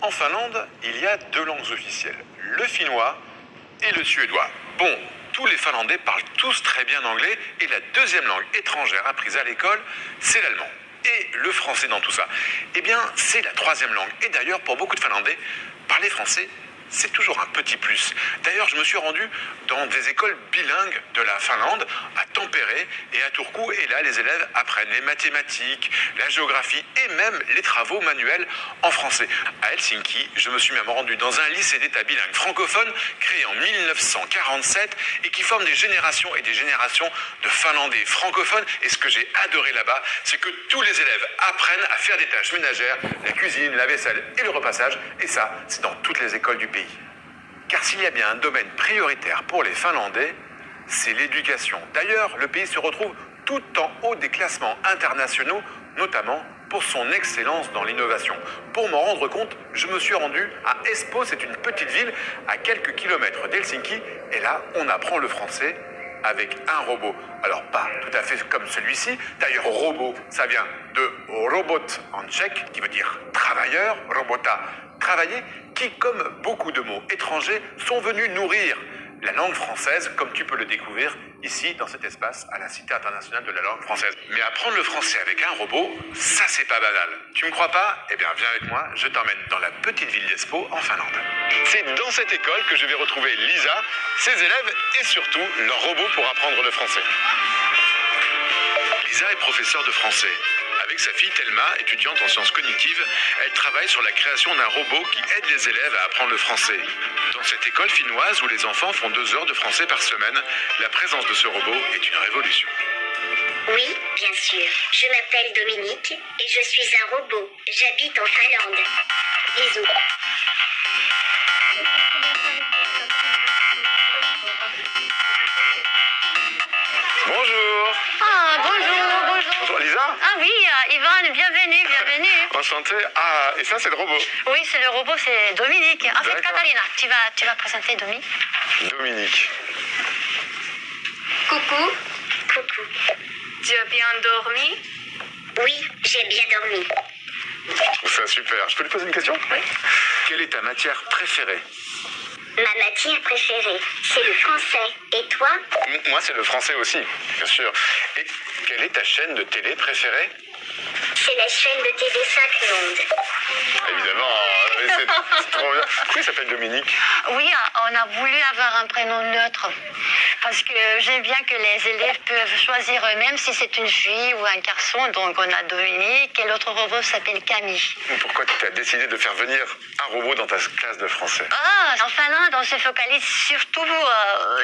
En Finlande, il y a deux langues officielles, le finnois et le suédois. Bon, tous les Finlandais parlent tous très bien anglais et la deuxième langue étrangère apprise à l'école, c'est l'allemand. Et le français dans tout ça, eh bien, c'est la troisième langue. Et d'ailleurs, pour beaucoup de Finlandais, parler français, c'est toujours un petit plus. D'ailleurs, je me suis rendu dans des écoles bilingues de la Finlande, à Tampere et à Turku, et là, les élèves apprennent les mathématiques, la géographie et même les travaux manuels en français. À Helsinki, je me suis même rendu dans un lycée d'État bilingue francophone, créé en 1947, et qui forme des générations et des générations de Finlandais francophones. Et ce que j'ai adoré là-bas, c'est que tous les élèves apprennent à faire des tâches ménagères, la cuisine, la vaisselle et le repassage, et ça, c'est dans toutes les écoles du pays. Car s'il y a bien un domaine prioritaire pour les Finlandais, c'est l'éducation. D'ailleurs, le pays se retrouve tout en haut des classements internationaux, notamment pour son excellence dans l'innovation. Pour m'en rendre compte, je me suis rendu à Espoo, c'est une petite ville à quelques kilomètres d'Helsinki, et là, on apprend le français avec un robot. Alors pas tout à fait comme celui-ci, d'ailleurs robot, ça vient de robot en tchèque, qui veut dire travailleur, robota, travailler, qui comme beaucoup de mots étrangers sont venus nourrir la langue française, comme tu peux le découvrir ici dans cet espace à la Cité internationale de la langue française. Mais apprendre le français avec un robot, ça c'est pas banal. Tu me crois pas? Eh bien viens avec moi, je t'emmène dans la petite ville d'Espoo en Finlande. C'est dans cette école que je vais retrouver Lisa, ses élèves et surtout leur robot pour apprendre le français. Lisa est professeure de français. Avec sa fille Thelma, étudiante en sciences cognitives, elle travaille sur la création d'un robot qui aide les élèves à apprendre le français. Dans cette école finnoise où les enfants font 2 heures de français par semaine, la présence de ce robot est une révolution. Oui, bien sûr. Je m'appelle Dominique et je suis un robot. J'habite en Finlande. Bisous. Bonjour. Ah, bonjour. Bonjour Lisa. Ah oui, Yvonne, bienvenue. Enchanté. Ah, et ça c'est le robot. Oui, c'est le robot, c'est Dominique. En fait, D'accord. Katharina, tu vas présenter Domi. Dominique. Coucou, Coucou. tu as bien dormi? Oui, j'ai bien dormi. Je trouve ça super. Je peux lui poser une question? Oui. Quelle est ta matière préférée? Ma matière préférée, c'est le français. Et toi? Moi, c'est le français aussi, bien sûr. Et quelle est ta chaîne de télé préférée? C'est la chaîne de TV5 Monde. Évidemment, c'est trop bien. Pourquoi il s'appelle Dominique? Oui, on a voulu avoir un prénom neutre. Parce que j'aime bien que les élèves peuvent choisir eux-mêmes si c'est une fille ou un garçon. Donc on a Dominique et l'autre robot s'appelle Camille. Pourquoi tu as décidé de faire venir un robot dans ta classe de français? Ah, en Finlande, on se focalise surtout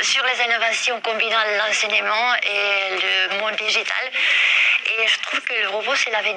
sur les innovations combinant l'enseignement et le monde digital. Et je trouve que le robot, c'est l'avenir.